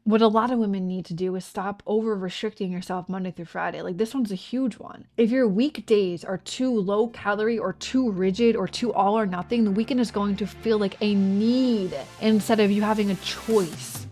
what a lot of women need to do is stop over restricting yourself Monday through Friday. Like this one's a huge one. If your weekdays are too low calorie or too rigid or too all or nothing, the weekend is going to feel like a need instead of you having a choice.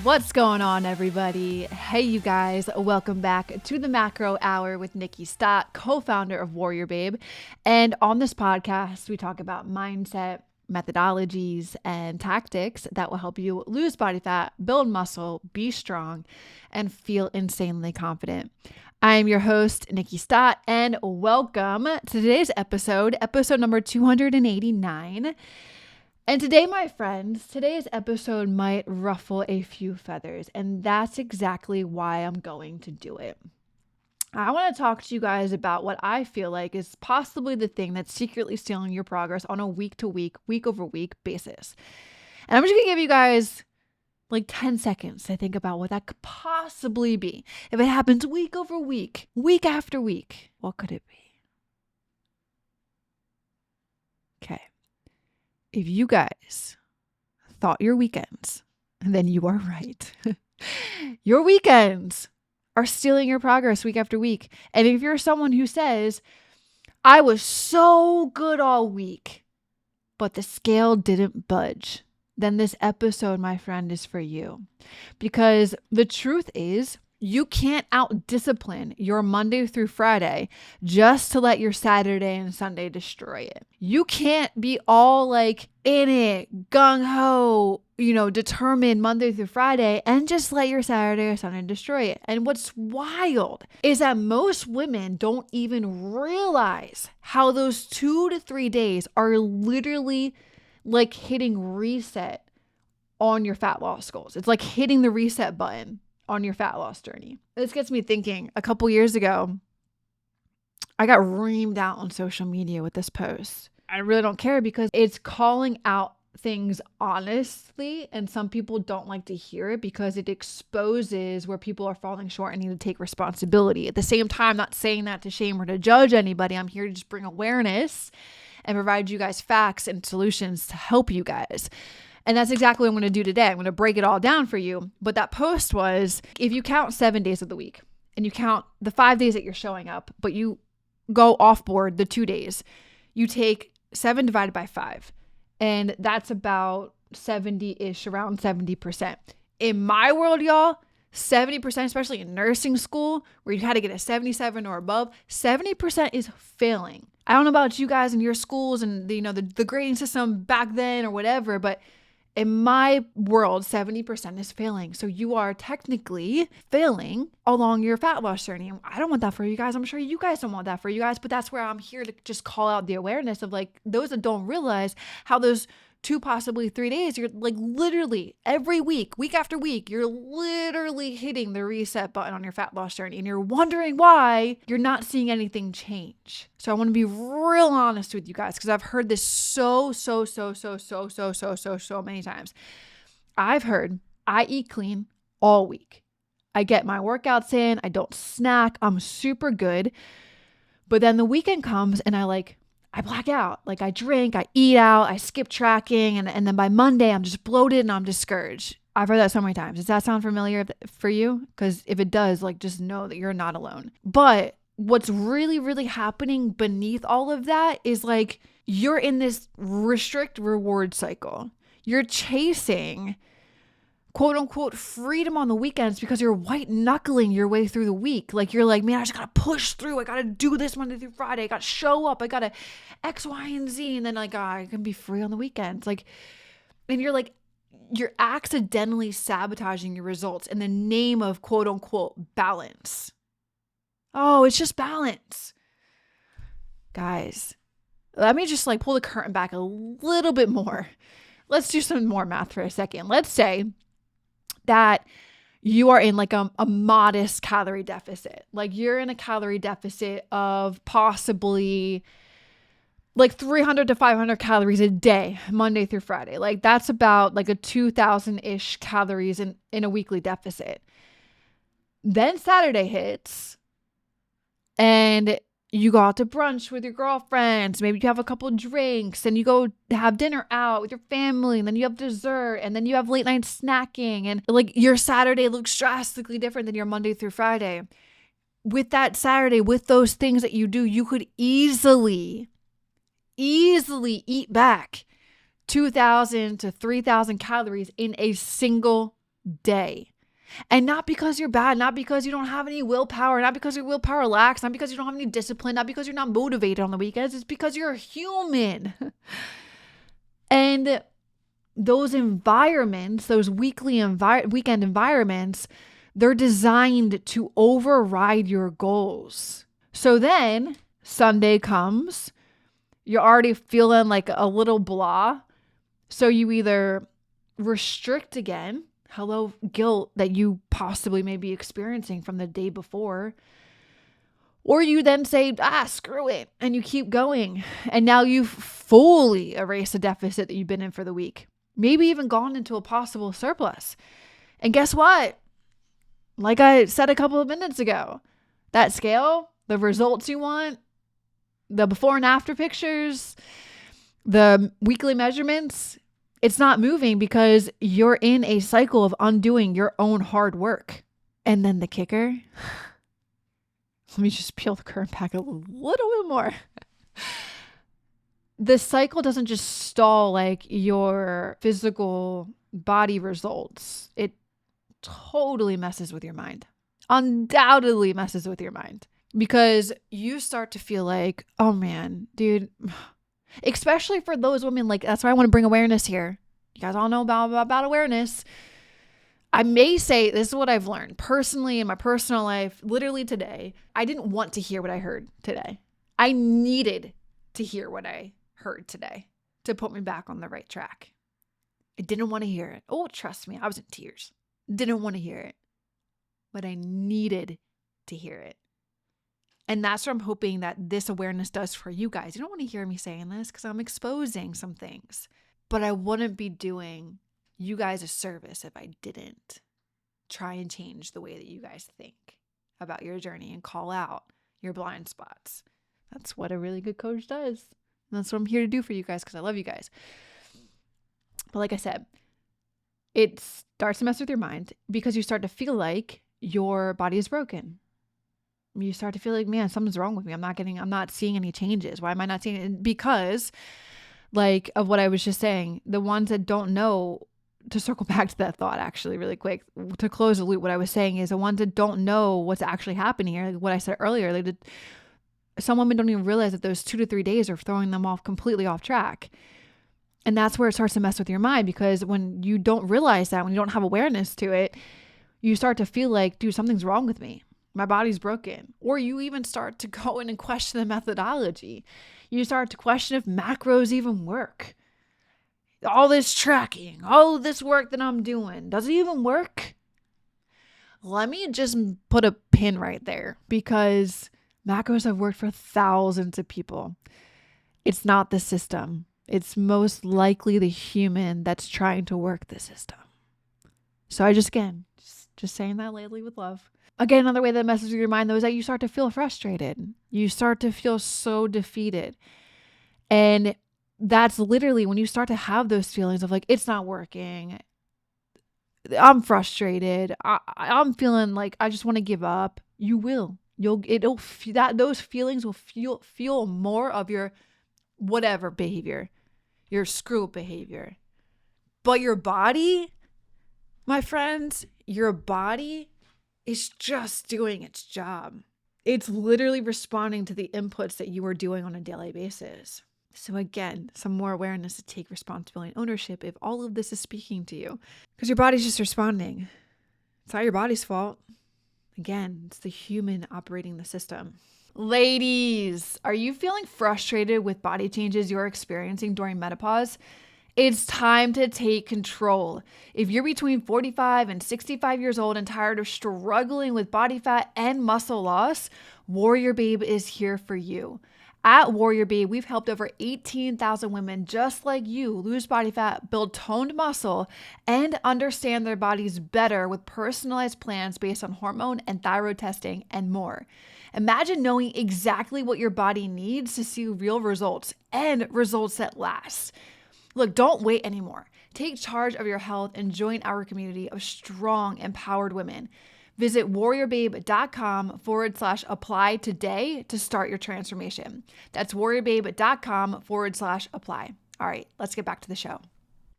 What's going on, everybody? Hey, you guys, welcome back to the Macro Hour with Nikkiey Stott, co-founder of WarriorBabe. And on this podcast, we talk about mindset, methodologies, and tactics that will help you lose body fat, build muscle, be strong, and feel insanely confident. I am your host, Nikkiey Stott, and welcome to today's episode number 289. And today, my friends, today's episode might ruffle a few feathers, and that's exactly why I'm going to do it. I want to talk to you guys about what I feel like is possibly the thing that's secretly stealing your progress on a week-to-week, week-over-week basis. And I'm just going to give you guys like 10 seconds to think about what that could possibly be. If it happens week over week, week after week, what could it be? Okay. If you guys thought your weekends, then you are right. Your weekends are stealing your progress week after week. And if you're someone who says, I was so good all week, but the scale didn't budge, then this episode, my friend, is for you. Because the truth is, you can't out-discipline your Monday through Friday just to let your Saturday and Sunday destroy it. You can't be all like in it, gung-ho, determined Monday through Friday and just let your Saturday or Sunday destroy it. And what's wild is that most women don't even realize how those 2 to 3 days are literally like hitting reset on your fat loss goals. It's like hitting the reset button on your fat loss journey. This gets me thinking, a couple years ago, I got reamed out on social media with this post. I really don't care because it's calling out things honestly, and some people don't like to hear it because it exposes where people are falling short and need to take responsibility. At the same time, I'm not saying that to shame or to judge anybody. I'm here to just bring awareness and provide you guys facts and solutions to help you guys. And that's exactly what I'm going to do today. I'm going to break it all down for you. But that post was, if you count 7 days of the week and you count the 5 days that you're showing up, but you go off board the 2 days, you take 7 divided by 5. And that's about 70-ish, around 70%. In my world, y'all, 70%, especially in nursing school, where you had to get a 77 or above, 70% is failing. I don't know about you guys in your schools and the grading system back then or whatever, but in my world, 70% is failing. So you are technically failing along your fat loss journey. I don't want that for you guys. I'm sure you guys don't want that for you guys, but that's where I'm here to just call out the awareness of like those that don't realize how those 2, possibly 3 days, you're like literally every week, week after week, you're literally hitting the reset button on your fat loss journey and you're wondering why you're not seeing anything change. So I want to be real honest with you guys because I've heard this so many times. I've heard I eat clean all week. I get my workouts in. I don't snack. I'm super good. But then the weekend comes and I black out. Like I drink, I eat out, I skip tracking. And then by Monday, I'm just bloated and I'm discouraged. I've heard that so many times. Does that sound familiar for you? Because if it does, just know that you're not alone. But what's really, really happening beneath all of that is you're in this restrict reward cycle. You're chasing quote unquote freedom on the weekends because you're white knuckling your way through the week. You're like, man, I just gotta push through. I gotta do this Monday through Friday. I gotta show up. I gotta X, Y, and Z. And then I can be free on the weekends. And you're accidentally sabotaging your results in the name of quote unquote balance. Oh, it's just balance. Guys, let me just pull the curtain back a little bit more. Let's do some more math for a second. Let's say that you are in a modest calorie deficit. You're in a calorie deficit of possibly 300 to 500 calories a day, Monday through Friday. That's about a 2,000-ish calories in a weekly deficit. Then Saturday hits and you go out to brunch with your girlfriends. Maybe you have a couple drinks and you go have dinner out with your family, and then you have dessert, and then you have late night snacking, and like your Saturday looks drastically different than your Monday through Friday. With that Saturday, with those things that you do, you could easily eat back 2,000 to 3,000 calories in a single day. And not because you're bad, not because you don't have any willpower, not because your willpower lacks, not because you don't have any discipline, not because you're not motivated on the weekends. It's because you're a human. And those environments, those weekend environments, they're designed to override your goals. So then Sunday comes, you're already feeling like a little blah. So you either restrict again, hello guilt that you possibly may be experiencing from the day before, or you then say, screw it, and you keep going. And now you've fully erased a deficit that you've been in for the week, maybe even gone into a possible surplus. And guess what? Like I said a couple of minutes ago, that scale, the results you want, the before and after pictures, the weekly measurements, it's not moving because you're in a cycle of undoing your own hard work. And then the kicker, let me just peel the curtain back a little bit more. The cycle doesn't just stall like your physical body results. It totally messes with your mind. Undoubtedly messes with your mind. Because you start to feel like, oh man, dude, especially for those women, like that's why I want to bring awareness here. You guys all know about awareness. I may say this is what I've learned personally in my personal life, literally today. I didn't want to hear what I heard today. I needed to hear what I heard today to put me back on the right track. I didn't want to hear it. Oh, trust me, I was in tears. Didn't want to hear it, but I needed to hear it. And that's what I'm hoping that this awareness does for you guys. You don't want to hear me saying this because I'm exposing some things, but I wouldn't be doing you guys a service if I didn't try and change the way that you guys think about your journey and call out your blind spots. That's what a really good coach does. And that's what I'm here to do for you guys because I love you guys. But like I said, it starts to mess with your mind because you start to feel like your body is broken. You start to feel like, man, something's wrong with me. I'm not seeing any changes. Why am I not seeing it? Because like of what I was just saying, the ones that don't know, to circle back to that thought actually really quick, to close the loop, what I was saying is the ones that don't know what's actually happening here, like what I said earlier, some women don't even realize that those 2 to 3 days are throwing them off completely off track. And that's where it starts to mess with your mind, because when you don't realize that, when you don't have awareness to it, you start to feel like, dude, something's wrong with me. My body's broken. Or you even start to go in and question the methodology. You start to question if macros even work. All this tracking, all this work that I'm doing, does it even work? Let me just put a pin right there, because macros have worked for thousands of people. It's not the system. It's most likely the human that's trying to work the system. So I just saying that lately with love. Again, another way that messes with your mind, though, is that you start to feel frustrated. You start to feel so defeated. And that's literally when you start to have those feelings of like, it's not working. I'm frustrated. I'm feeling like I just want to give up. You will. Those feelings will feel more of your whatever behavior, your screw up behavior. But your body, my friends, your body is just doing its job. It's literally responding to the inputs that you are doing on a daily basis. So again, some more awareness to take responsibility and ownership if all of this is speaking to you, because your body's just responding. It's not your body's fault. Again, it's the human operating the system. Ladies, are you feeling frustrated with body changes you're experiencing during menopause? It's time to take control. If you're between 45 and 65 years old and tired of struggling with body fat and muscle loss, WarriorBabe is here for you. At WarriorBabe, we've helped over 18,000 women just like you lose body fat, build toned muscle, and understand their bodies better with personalized plans based on hormone and thyroid testing and more. Imagine knowing exactly what your body needs to see real results and results that last. Look, don't wait anymore. Take charge of your health and join our community of strong, empowered women. Visit warriorbabe.com/apply today to start your transformation. That's warriorbabe.com/apply. All right, let's get back to the show.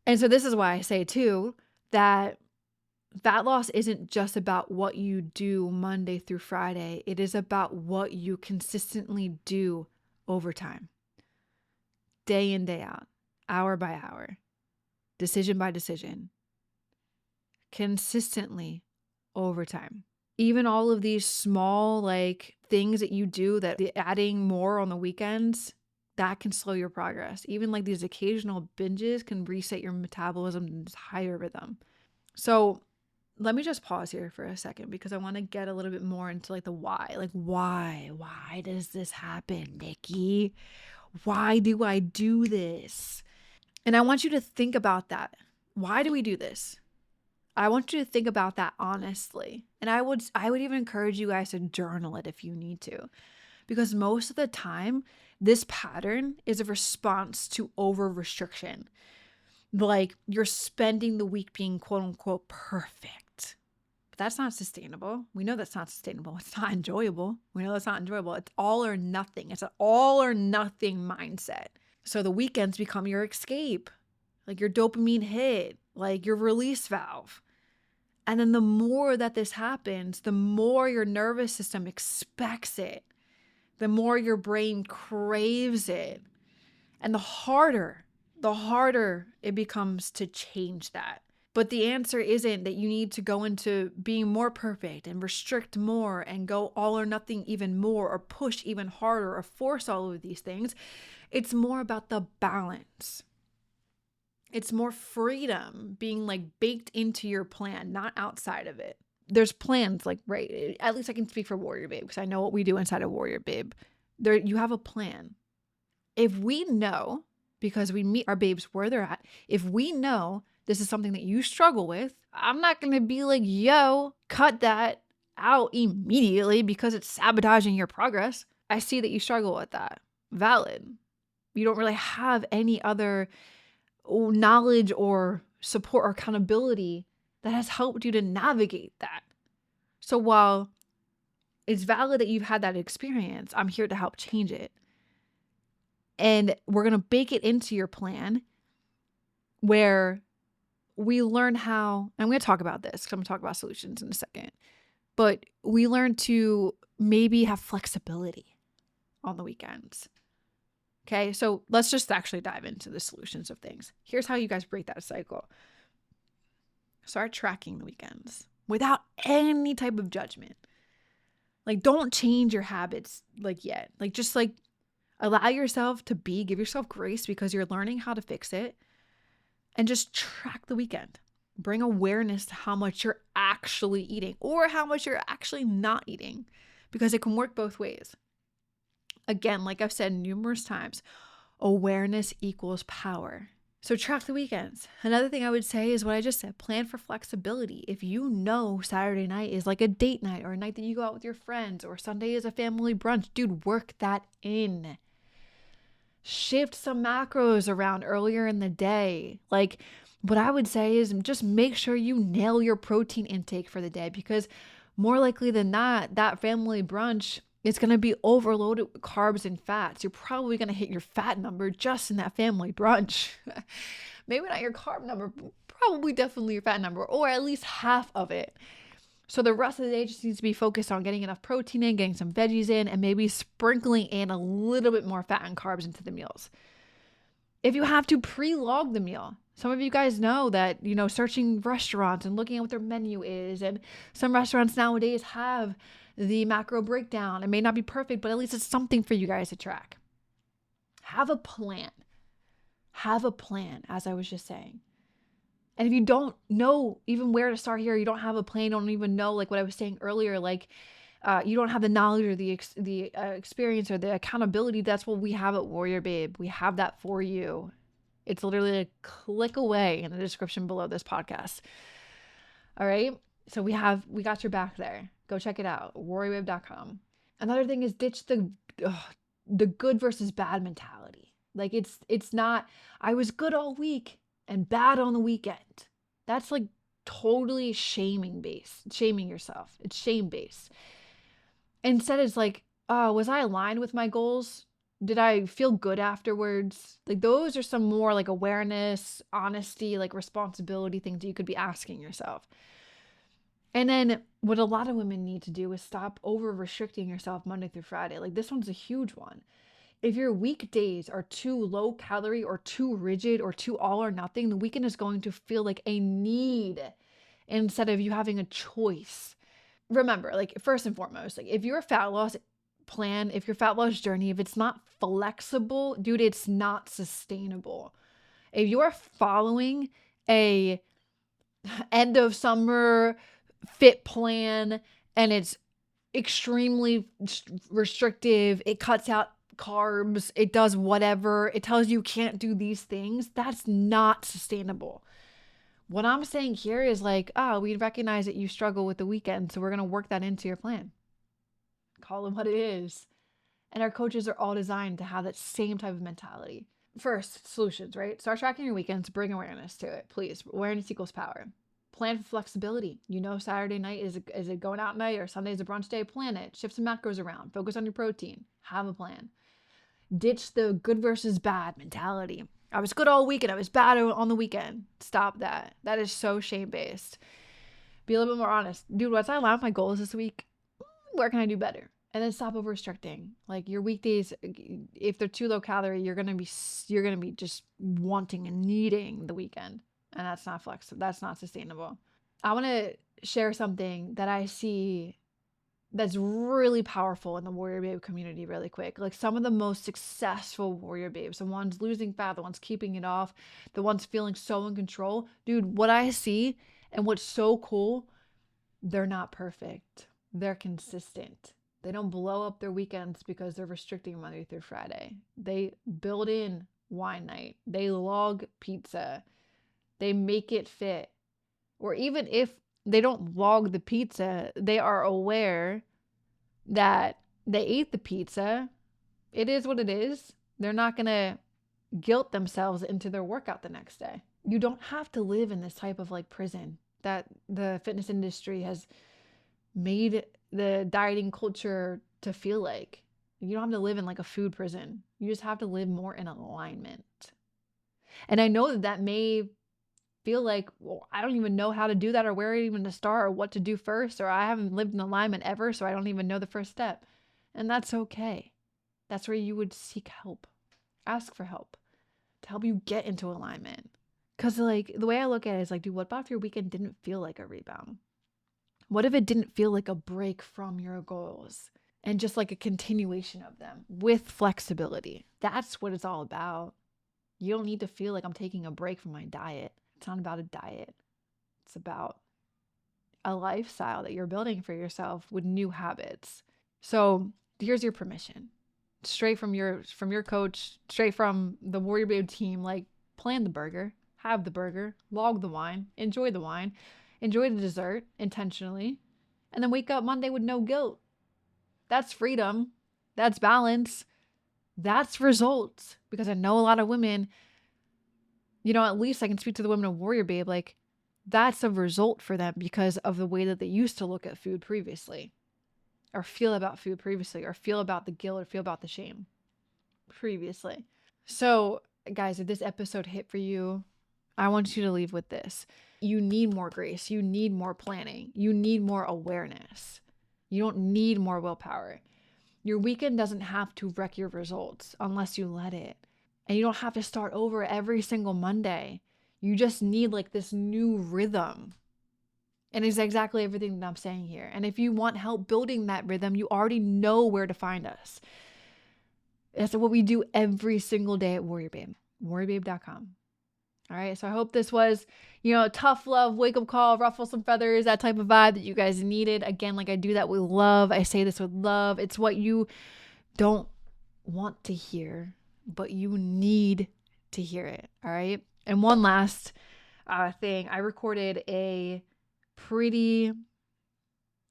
And so this is why I say too, that fat loss isn't just about what you do Monday through Friday. It is about what you consistently do over time, day in, day out, hour by hour, decision by decision, consistently over time. Even all of these small things that you do, that adding more on the weekends, that can slow your progress. Even these occasional binges can reset your metabolism's higher rhythm. So let me just pause here for a second because I want to get a little bit more into the why. Why does this happen, Nikki? Why do I do this? And I want you to think about that. Why do we do this? I want you to think about that honestly. And I would even encourage you guys to journal it if you need to. Because most of the time, this pattern is a response to over restriction. You're spending the week being quote unquote perfect. But that's not sustainable. We know that's not sustainable. It's not enjoyable. We know that's not enjoyable. It's all or nothing. It's an all or nothing mindset. So the weekends become your escape, your dopamine hit, your release valve. And then the more that this happens, the more your nervous system expects it, the more your brain craves it. And the harder it becomes to change that. But the answer isn't that you need to go into being more perfect and restrict more and go all or nothing even more or push even harder or force all of these things. It's more about the balance. It's more freedom being baked into your plan, not outside of it. There's plans, right? At least I can speak for WarriorBabe because I know what we do inside of WarriorBabe. There, you have a plan. If we know, because we meet our babes where they're at, if we know this is something that you struggle with, I'm not going to be yo, cut that out immediately because it's sabotaging your progress. I see that you struggle with that. Valid. You don't really have any other knowledge or support or accountability that has helped you to navigate that. So while it's valid that you've had that experience, I'm here to help change it. And we're going to bake it into your plan where we learn how, and I'm going to talk about this because I'm going to talk about solutions in a second, but we learn to maybe have flexibility on the weekends. Okay, so let's just actually dive into the solutions of things. Here's how you guys break that cycle. Start tracking the weekends without any type of judgment. Don't change your habits yet. Just allow yourself to give yourself grace because you're learning how to fix it, and just track the weekend. Bring awareness to how much you're actually eating or how much you're actually not eating, because it can work both ways. Again, like I've said numerous times, awareness equals power. So track the weekends. Another thing I would say is what I just said, plan for flexibility. If you know Saturday night is a date night or a night that you go out with your friends, or Sunday is a family brunch, dude, work that in. Shift some macros around earlier in the day. What I would say is just make sure you nail your protein intake for the day, because more likely than not, that family brunch, it's going to be overloaded with carbs and fats. You're probably going to hit your fat number just in that family brunch. Maybe not your carb number, probably definitely your fat number, or at least half of it. So the rest of the day just needs to be focused on getting enough protein in, getting some veggies in, and maybe sprinkling in a little bit more fat and carbs into the meals. If you have to pre-log the meal, some of you guys know that, searching restaurants and looking at what their menu is, and some restaurants nowadays have the macro breakdown. It may not be perfect, but at least it's something for you guys to track. Have a plan. Have a plan, as I was just saying. And if you don't know even where to start here, you don't have a plan, don't even know, what I was saying earlier, You don't have the knowledge or the experience or the accountability. That's what we have at WarriorBabe. We have that for you. It's literally a click away in the description below this podcast. All right. So we got your back there. Go check it out. WarriorBabe.com. Another thing is ditch the good versus bad mentality. Like it's not, I was good all week and bad on the weekend. That's like totally shaming yourself. It's shame based. Instead, it's like, oh, was I aligned with my goals? Did I feel good afterwards? Like those are some more like awareness, honesty, like responsibility things that you could be asking yourself. And then what a lot of women need to do is stop over restricting yourself Monday through Friday. Like this one's a huge one. If your weekdays are too low calorie or too rigid or too all or nothing, the weekend is going to feel like a need instead of you having a choice. Remember, like first and foremost, like if your fat loss plan, if your fat loss journey, if it's not flexible, dude, it's not sustainable. If you're following a end of summer fit plan and it's extremely restrictive, it cuts out carbs, it does whatever, it tells you can't do these things, that's not sustainable. What I'm saying here is like, we recognize that you struggle with the weekend, so we're going to work that into your plan. Call it what it is. And our coaches are all designed to have that same type of mentality. First, solutions, right? Start tracking your weekends, bring awareness to it, please. Awareness equals power. Plan for flexibility. You know Saturday night is a going out night or Sunday is a brunch day, plan it. Shift some macros around. Focus on your protein. Have a plan. Ditch the good versus bad mentality. I was good all weekend. I was bad on the weekend. Stop that. That is so shame-based. Be a little bit more honest. Dude, once I align my goals this week, where can I do better? And then stop over restricting. Like your weekdays, if they're too low calorie, you're gonna be just wanting and needing the weekend. And that's not flexible. That's not sustainable. I want to share something that I see that's really powerful in the WarriorBabe community really quick. Like some of the most successful WarriorBabes, the ones losing fat, the ones keeping it off, the ones feeling so in control. Dude, what I see and what's so cool, they're not perfect. They're consistent. They don't blow up their weekends because they're restricting Monday through Friday. They build in wine night. They log pizza. They make it fit. Or even if they don't log the pizza, they are aware that they ate the pizza. It is what it is. They're not going to guilt themselves into their workout the next day. You don't have to live in this type of like prison that the fitness industry has made the dieting culture to feel like. You don't have to live in like a food prison. You just have to live more in alignment. And I know that may feel like, well, I don't even know how to do that or where even to start or what to do first, or I haven't lived in alignment ever, so I don't even know the first step. And that's okay. That's where you would seek help. Ask for help to help you get into alignment. Because like the way I look at it is like, dude, what about if your weekend didn't feel like a rebound? What if it didn't feel like a break from your goals and just like a continuation of them with flexibility? That's what it's all about. You don't need to feel like I'm taking a break from my diet. It's not about a diet. It's about a lifestyle that you're building for yourself with new habits. So here's your permission. Straight from your coach, straight from the WarriorBabe team, like plan the burger, have the burger, log the wine, enjoy the dessert intentionally, and then wake up Monday with no guilt. That's freedom. That's balance. That's results. Because I know a lot of women, at least I can speak to the women of WarriorBabe, like that's a result for them because of the way that they used to look at food previously, or feel about food previously, or feel about the guilt, or feel about the shame previously. So guys, if this episode hit for you, I want you to leave with this. You need more grace. You need more planning. You need more awareness. You don't need more willpower. Your weekend doesn't have to wreck your results unless you let it. And you don't have to start over every single Monday. You just need like this new rhythm. And it's exactly everything that I'm saying here. And if you want help building that rhythm, you already know where to find us. That's what we do every single day at WarriorBabe. WarriorBabe.com. All right. So I hope this was, tough love, wake up call, ruffle some feathers, that type of vibe that you guys needed. Again, like I do that with love. I say this with love. It's what you don't want to hear, but you need to hear it. All right. And one last thing, I recorded a pretty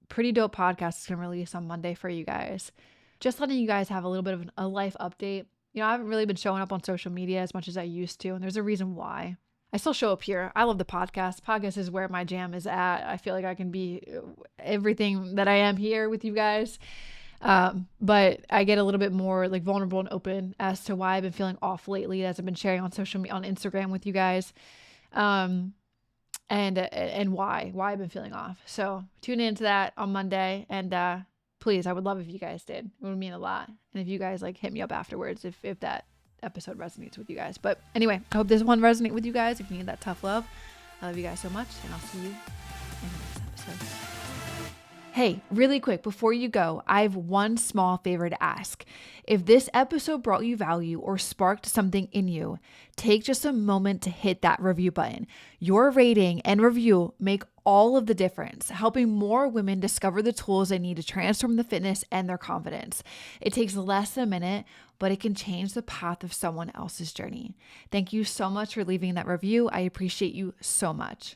dope podcast that's going to release on Monday for you guys. Just letting you guys have a little bit of a life update. I haven't really been showing up on social media as much as I used to, and there's a reason why. I still show up here. I love the podcast. Podcast is where my jam is at. I feel like I can be everything that I am here with you guys. But I get a little bit more like vulnerable and open as to why I've been feeling off lately, as I've been sharing on social media, on Instagram with you guys. And why I've been feeling off. So tune into that on Monday, and please, I would love if you guys did. It would mean a lot. And if you guys like hit me up afterwards, if that episode resonates with you guys. But anyway, I hope this one resonates with you guys. If you need that tough love, I love you guys so much, and I'll see you in the next episode. Hey, really quick, before you go, I have one small favor to ask. If this episode brought you value or sparked something in you, take just a moment to hit that review button. Your rating and review make all of the difference, helping more women discover the tools they need to transform the fitness and their confidence. It takes less than a minute, but it can change the path of someone else's journey. Thank you so much for leaving that review. I appreciate you so much.